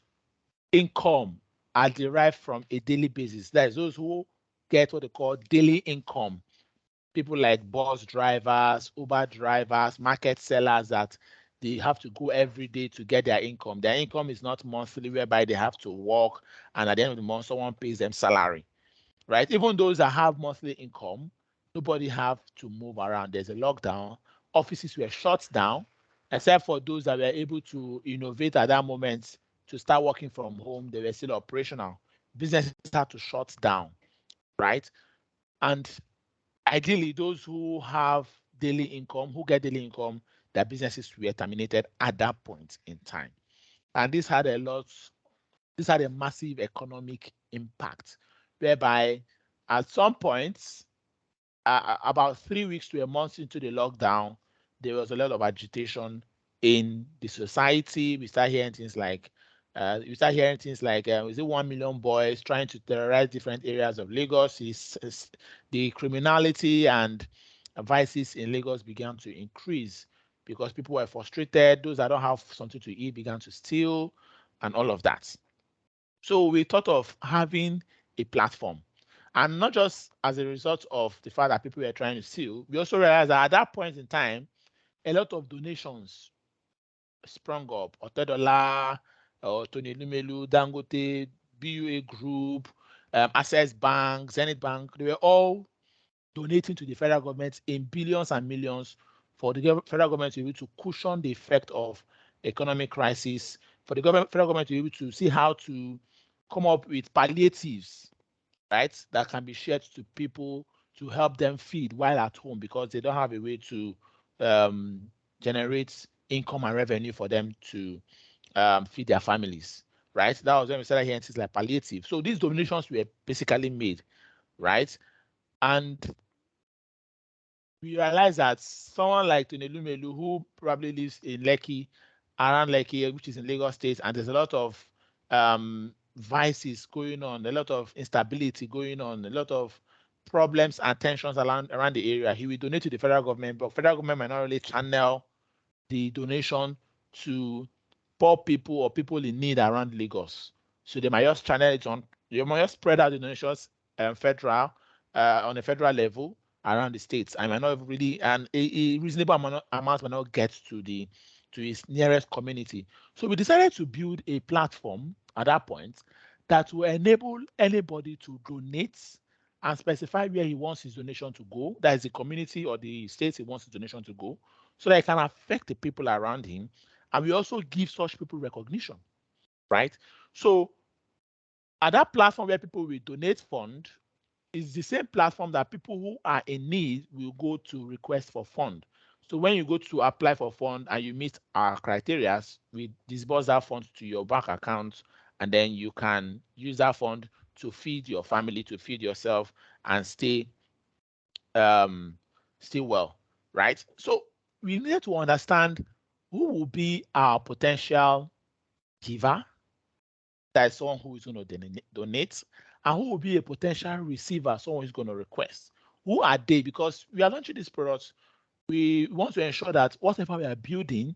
income are derived from a daily basis, that is those who get what they call daily income, people like bus drivers, Uber drivers, market sellers that they have to go every day to get their income. Their income is not monthly, whereby they have to work and at the end of the month, someone pays them salary, right? Even those that have monthly income, nobody have to move around. There's a lockdown. Offices were shut down, except for those that were able to innovate at that moment to start working from home. They were still operational. Businesses had to shut down, right? And ideally, those who have daily income, who get daily income, their businesses were terminated at that point in time. And this had a massive economic impact, whereby at some point, about 3 weeks to a month into the lockdown, there was a lot of agitation in the society. We start hearing things like, is it 1 million boys trying to terrorize different areas of Lagos? The criminality and vices in Lagos began to increase because people were frustrated. Those that don't have something to eat began to steal and all of that. So we thought of having a platform. And not just as a result of the fact that people were trying to steal, we also realized that at that point in time, a lot of donations sprung up. Otedola, Tony Lumelu, Dangote, BUA Group, Access Bank, Zenith Bank, they were all donating to the federal government in billions and millions for the federal government to be able to cushion the effect of economic crisis, for the federal government to be able to see how to come up with palliatives, right, that can be shared to people to help them feed while at home because they don't have a way to generate income and revenue for them to feed their families, right? That was when we started hearing things like palliative. So these donations were basically made, right? And we realize that someone like Tony Lumelu, who probably lives in Lekki, around Lekki, which is in Lagos State, and there's a lot of vices going on, a lot of instability going on, a lot of problems and tensions around the area. He will donate to the federal government, but federal government might not really channel the donation to poor people or people in need around Lagos. So they might just channel it on, they might just spread out the donations federal on a federal level around the states. I might not really, and a reasonable amount might not get to its nearest community. So we decided to build a platform at that point that will enable anybody to donate and specify where he wants his donation to go. That is the community or the state he wants his donation to go, so that it can affect the people around him. And we also give such people recognition, right? So at that platform where people will donate fund, is the same platform that people who are in need will go to request for fund. So when you go to apply for fund and you meet our criteria, we disburse that fund to your bank account, and then you can use that fund to feed your family, to feed yourself, and stay well, right? So we need to understand who will be our potential giver, that is someone who is going to donate, and who will be a potential receiver, someone who is going to request. Who are they? Because we are launching this product, we want to ensure that whatever we are building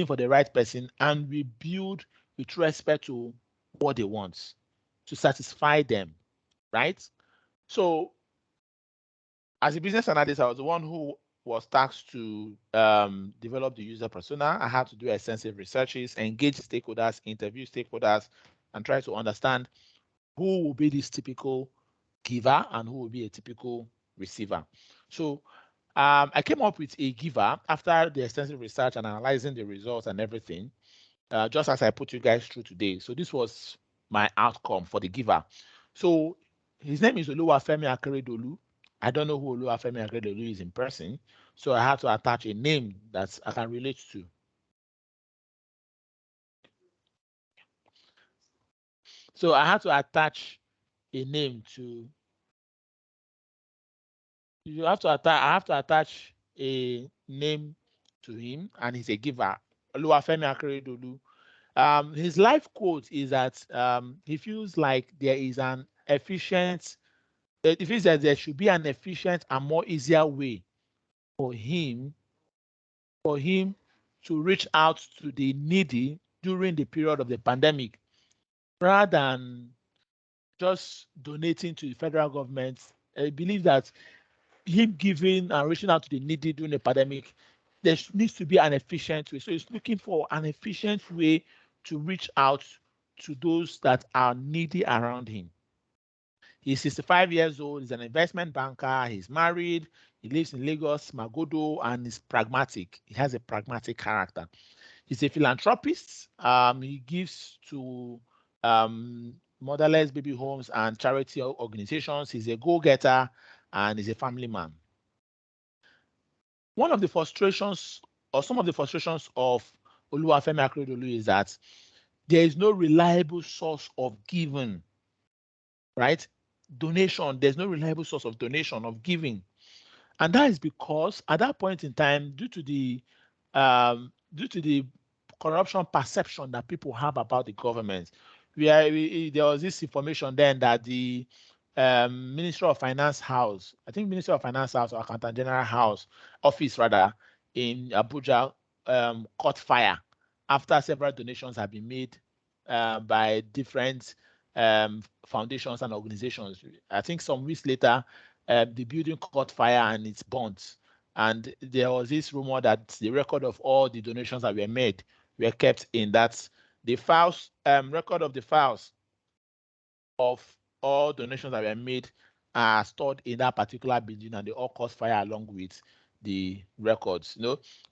for the right person, and we build with respect to what they want, to satisfy them, right? So as a business analyst, I was the one who was tasked to develop the user persona. I had to do extensive researches, engage stakeholders, interview stakeholders, and try to understand who will be this typical giver and who will be a typical receiver. So I came up with a giver after the extensive research and analyzing the results and everything, just as I put you guys through today. So this was my outcome for the giver. So his name is Oluwafemi Akeredolu. I don't know who Oluwafemi Akeredolu is in person, so I had to attach a name that I can relate to. So I had to attach a name to. I have to attach a name to him, and he's a giver. Oluwafemi Akeredolu. His life quote is that he feels like there is an efficient. It feels that there should be an efficient and more easier way for him to reach out to the needy during the period of the pandemic, rather than just donating to the federal government. I believe that him giving and reaching out to the needy during the pandemic, there needs to be an efficient way. So he's looking for an efficient way to reach out to those that are needy around him. He's 65 years old, he's an investment banker, he's married, he lives in Lagos, Magodo, and he's pragmatic. He has a pragmatic character. He's a philanthropist. He gives to motherless baby homes and charity organizations. He's a go-getter and he's a family man. One of the frustrations, or some of the frustrations of Oluwafemi Akeredolu, is that there is no reliable source of giving, right? Donation, there's no reliable source of donation, of giving. And that is because at that point in time, due to the corruption perception that people have about the government, there was this information then that the Ministry of Finance House, I think Ministry of Finance House or Accountant General House office rather, in Abuja caught fire after several donations have been made by different foundations and organizations. I think some weeks later, the building caught fire and it's burnt. And there was this rumor that the record of all the donations that were made were kept in that. The files, record of the files of all donations that were made are stored in that particular building, and they all caught fire along with the records.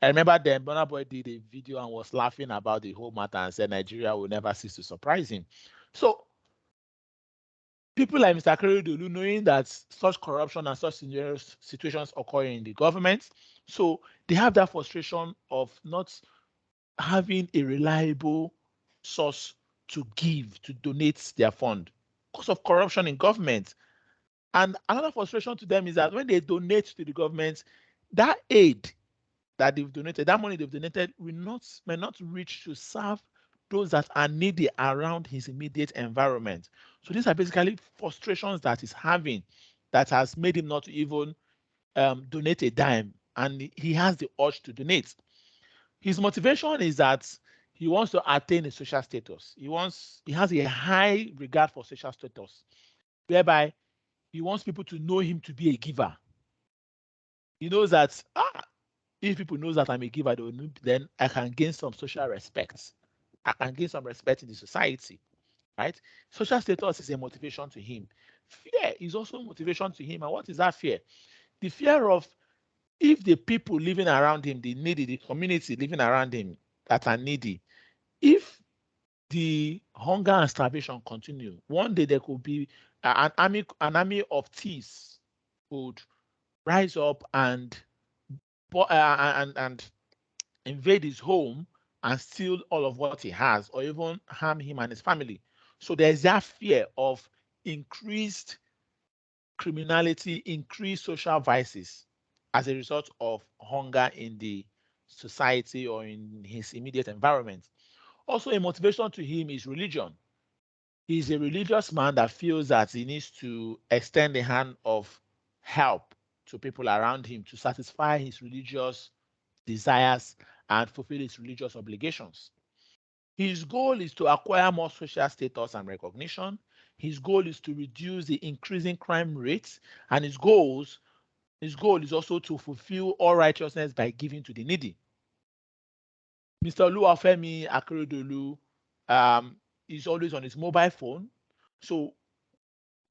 I remember then Burna Boy did a video and was laughing about the whole matter and said Nigeria will never cease to surprise him. So people like Mr. Akeredolu, knowing that such corruption and such situations occur in the government, so they have that frustration of not having a reliable source to give, to donate their fund because of corruption in government. And another frustration to them is that when they donate to the government, that aid that they've donated, that money they've donated may not reach to serve those that are needy around his immediate environment. So these are basically frustrations that he's having that has made him not to even donate a dime, and he has the urge to donate. His motivation is that he wants to attain a social status. He has a high regard for social status, whereby he wants people to know him to be a giver. He knows that if people know that I'm a giver, then I can gain some social respect. I can gain some respect in the society, right? Social status is a motivation to him. Fear is also a motivation to him. And what is that fear? The fear of if the people living around him, the needy, the community living around him that are needy, if the hunger and starvation continue, one day there could be an army of thieves would rise up and invade his home and steal all of what he has, or even harm him and his family. So there's that fear of increased criminality, increased social vices as a result of hunger in the society or in his immediate environment. Also, a motivation to him is religion. He's a religious man that feels that he needs to extend the hand of help to people around him to satisfy his religious desires and fulfill his religious obligations. His goal is to acquire more social status and recognition. His goal is to reduce the increasing crime rates, and his goal is also to fulfill all righteousness by giving to the needy. Mr. Oluwafemi Akeredolu is always on his mobile phone. So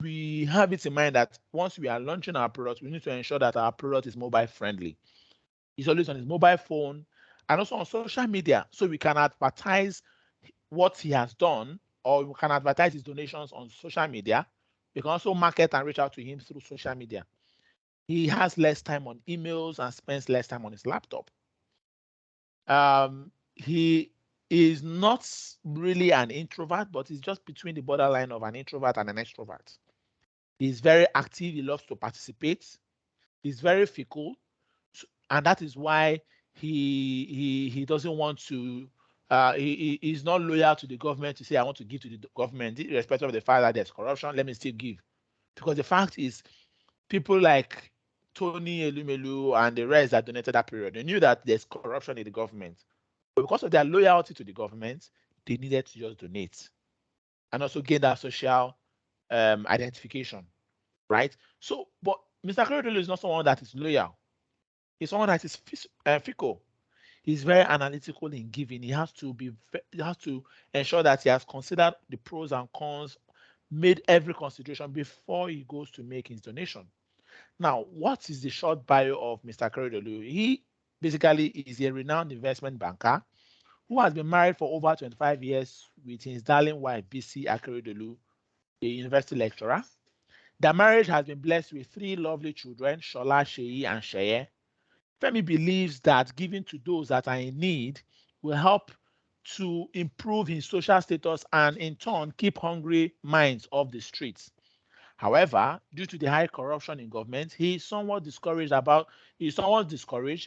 we have it in mind that once we are launching our product, we need to ensure that our product is mobile friendly. He's always on his mobile phone and also on social media, so we can advertise what he has done, or we can advertise his donations on social media. We can also market and reach out to him through social media. He has less time on emails and spends less time on his laptop. He is not really an introvert, but he's just between the borderline of an introvert and an extrovert. He's very active. He loves to participate. He's very fickle, and that is why he doesn't want to. He's not loyal to the government to say I want to give to the government, irrespective of the fact that there's corruption. Let me still give, because the fact is, people like Tony Elumelu and the rest that donated that period, they knew that there's corruption in the government, but because of their loyalty to the government, they needed to just donate and also gain that social identification, right? So, but Mr. Akeredolu is not someone that is loyal. He's someone that is fickle. He's very analytical in giving. He has to ensure that he has considered the pros and cons, made every consideration before he goes to make his donation. Now, what is the short bio of Mr. Akeredolu? He basically is a renowned investment banker who has been married for over 25 years with his darling wife, Bisi Akeredolu, a university lecturer. Their marriage has been blessed with 3 lovely children, Shola, Sheyi, and Sheye. Femi believes that giving to those that are in need will help to improve his social status and in turn keep hungry minds off the streets. However, due to the high corruption in government, he is somewhat discouraged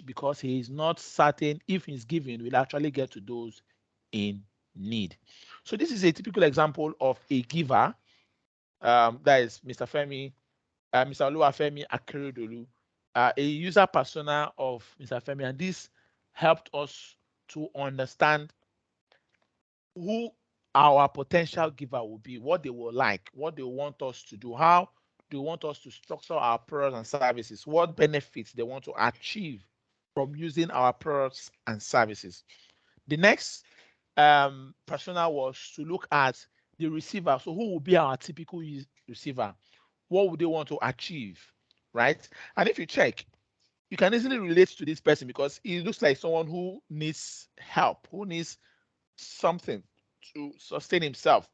because he is not certain if his giving will actually get to those in need. So this is a typical example of a giver. That is Mr. Oluwafemi Akeredolu, a user persona of Mr. Femi, and this helped us to understand who our potential giver will be, what they will like, what they want us to do, how they want us to structure our products and services, what benefits they want to achieve from using our products and services. The next persona was to look at the receiver. So who will be our typical receiver? What would they want to achieve, right? And if you check, you can easily relate to this person because he looks like someone who needs help, who needs something to sustain himself,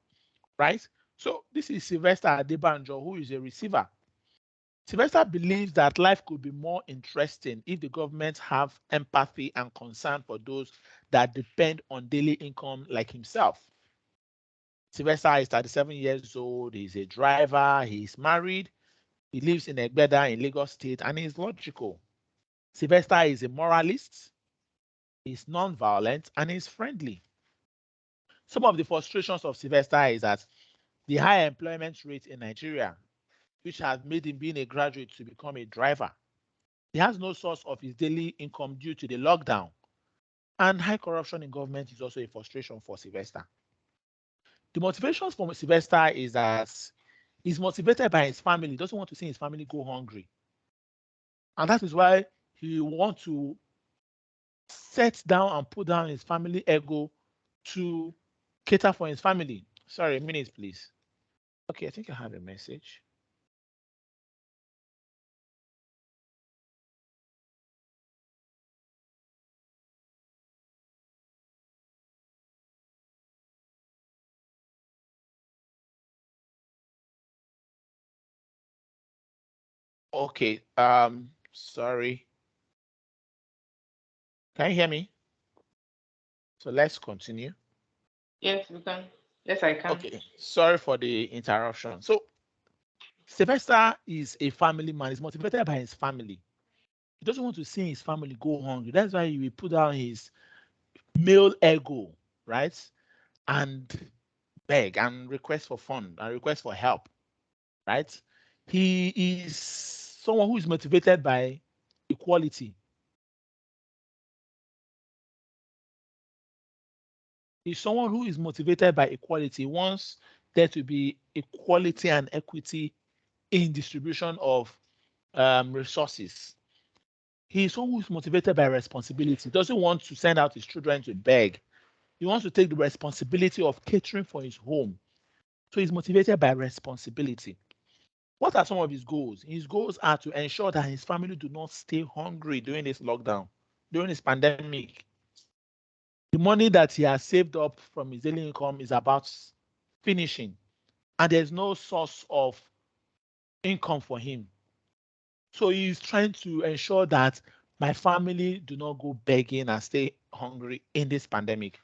right? So this is Sylvester Adebanjo, who is a receiver. Sylvester believes that life could be more interesting if the government have empathy and concern for those that depend on daily income like himself. Sylvester is 37 years old, he's a driver, he's married, He lives in Egbeda in Lagos State, and he's logical. Sylvester is a moralist, he's non-violent, and he's friendly. Some of the frustrations of Sylvester is that the high employment rate in Nigeria, which has made him being a graduate to become a driver. He has no source of his daily income due to the lockdown. And high corruption in government is also a frustration for Sylvester. The motivations for Sylvester is that he's motivated by his family. He doesn't want to see his family go hungry. And that is why he wants to set down and put down his family ego to cater for his family. Sorry, a minute, please. Okay, I think I have a message. Okay, sorry. Can you hear me? So let's continue. Yes, we can. Yes, I can. Okay, sorry for the interruption. So Sylvester is a family man. He's motivated by his family. He doesn't want to see his family go hungry. That's why he will put down his male ego, right? And beg and request for fund and request for help, right? He is someone who is motivated by equality. He's someone who is motivated by equality. He wants there to be equality and equity in distribution of resources. He's someone who's motivated by responsibility. He doesn't want to send out his children to beg. He wants to take the responsibility of catering for his home. So he's motivated by responsibility. What are some of his goals? His goals are to ensure that his family do not stay hungry during this lockdown, during this pandemic. The money that he has saved up from his daily income is about finishing, and there's no source of income for him. So he's trying to ensure that my family do not go begging and stay hungry in this pandemic.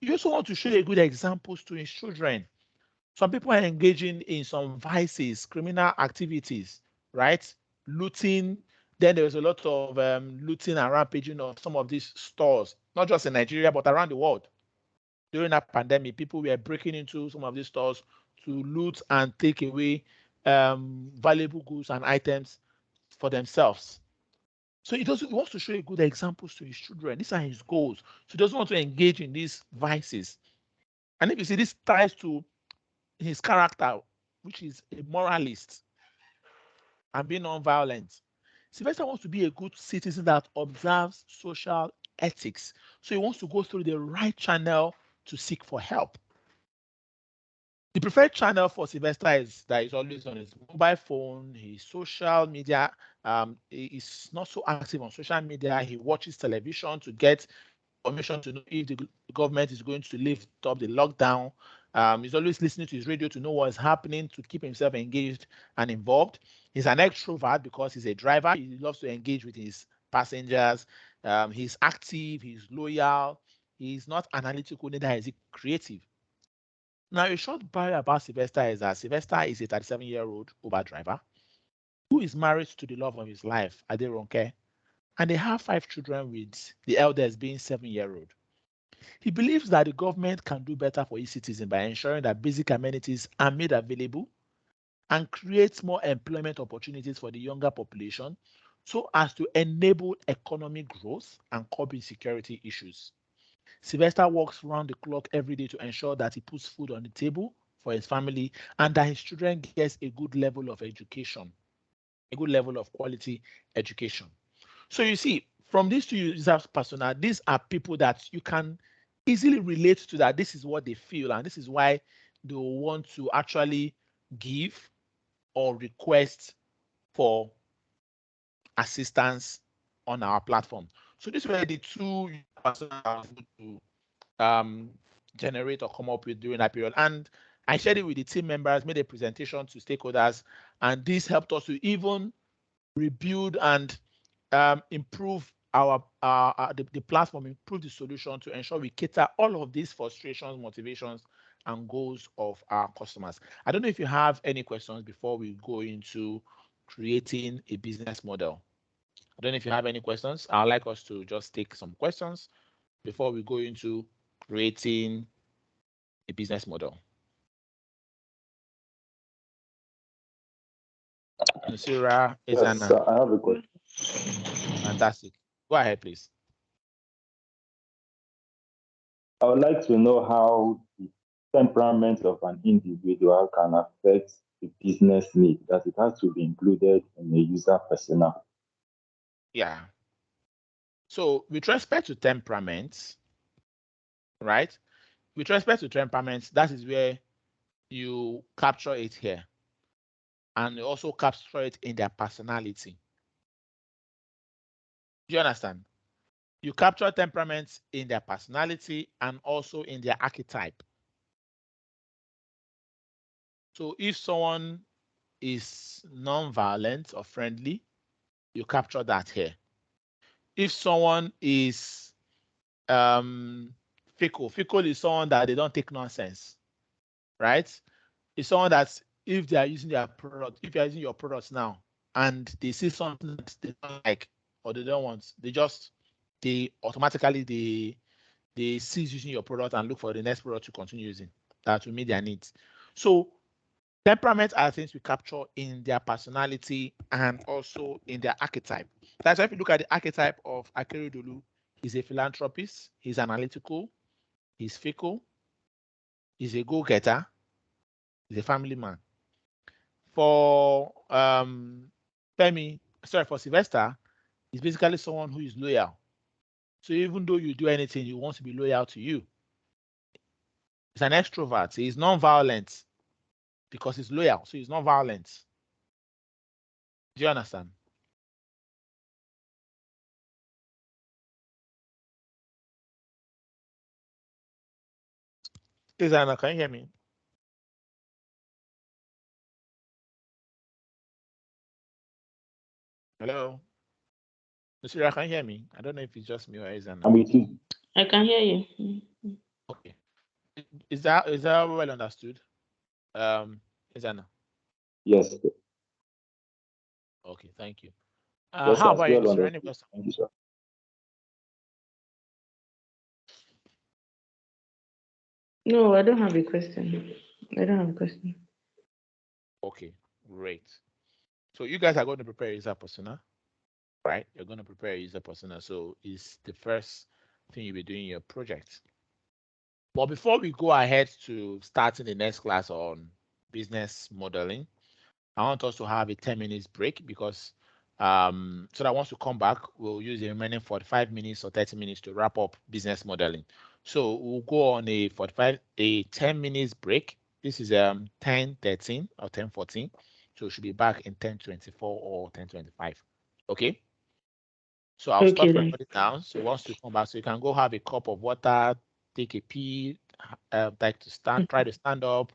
He also want to show a good examples to his children. Some people are engaging in some vices, criminal activities, right? Looting. Then there was a lot of looting and rampaging of some of these stores, not just in Nigeria, but around the world. During that pandemic, people were breaking into some of these stores to loot and take away valuable goods and items for themselves. So he wants to show a good examples to his children. These are his goals. So he doesn't want to engage in these vices. And if you see, this ties to his character, which is a moralist and being non-violent. Sylvester wants to be a good citizen that observes social ethics. So he wants to go through the right channel to seek for help. The preferred channel for Sylvester is that he's always on his mobile phone, his social media. He's not so active on social media. He watches television to get information to know if the government is going to lift up the lockdown. He's always listening to his radio to know what is happening, to keep himself engaged and involved. He's an extrovert because he's a driver. He loves to engage with his passengers. He's active, he's loyal, he's not analytical, neither is he creative. Now, a short bio about Sylvester is that Sylvester is a 37-year-old Uber driver who is married to the love of his life, Aderonke, and they have 5 children, with the eldest being 7-year-old. He believes that the government can do better for its citizens by ensuring that basic amenities are made available and creates more employment opportunities for the younger population so as to enable economic growth and curb insecurity issues. Sylvester works round the clock every day to ensure that he puts food on the table for his family and that his children get a good level of education, a good level of quality education. So you see, from these two users' persona, these are people that you can easily relate to, that this is what they feel and this is why they want to actually give or request for assistance on our platform. So these were the two personas to generate or come up with during that period. And I shared it with the team members, made a presentation to stakeholders, and this helped us to even rebuild and improve the platform, improve the solution to ensure we cater all of these frustrations, motivations, and goals of our customers. I don't know if you have any questions before we go into creating a business model. I don't know if you have any questions. I'd like us to just take some questions before we go into creating a business model. Nusira, Yes, Izana. I have a question. Fantastic. Go ahead, please. I would like to know how the temperament of an individual can affect the business need, that it has to be included in a user persona. Yeah. So with respect to temperaments, right? With respect to temperaments, that is where you capture it here. And you also capture it in their personality. Do you understand? You capture temperaments in their personality and also in their archetype. So if someone is non-violent or friendly, you capture that here. If someone is fickle is someone that they don't take nonsense, right? It's someone that if they are using their product, if you're using your products now and they see something that they don't like or they don't want, they automatically they cease using your product and look for the next product to continue using that will meet their needs. So temperament are things we capture in their personality and also in their archetype. That's why if you look at the archetype of Akeredolu, he's a philanthropist, he's analytical, he's fickle, he's a go-getter, he's a family man. For for Sylvester, he's basically someone who is loyal. So even though you do anything, he wants to be loyal to you. He's an extrovert. He's non-violent because he's loyal, so he's not violent. Do you understand? Izana, can you hear me? Hello? Nusira, can you hear me? I don't know if it's just me or Izana. I'm with you. I can hear you. Okay. Is that well understood? Izana? Yes. Okay, thank you. Yes, How sir. about you, Well Nusira? Any understood. question? Thank you, sir. No, I don't have a question. I don't have a question. Okay, great. So you guys are going to prepare a user persona, right? You're going to prepare a user persona. So it's the first thing you'll be doing in your project. But before we go ahead to starting the next class on business modeling, I want us to have a 10 minutes break because so that once we come back, we'll use the remaining 45 minutes or 30 minutes to wrap up business modeling. So we'll go on a 10 minutes break. This is 10:13 or 10:14. So we should be back in 10:24 or 10:25. Okay. So I'll stop recording now. So once we come back, so you can go have a cup of water, take a pee, try to stand up,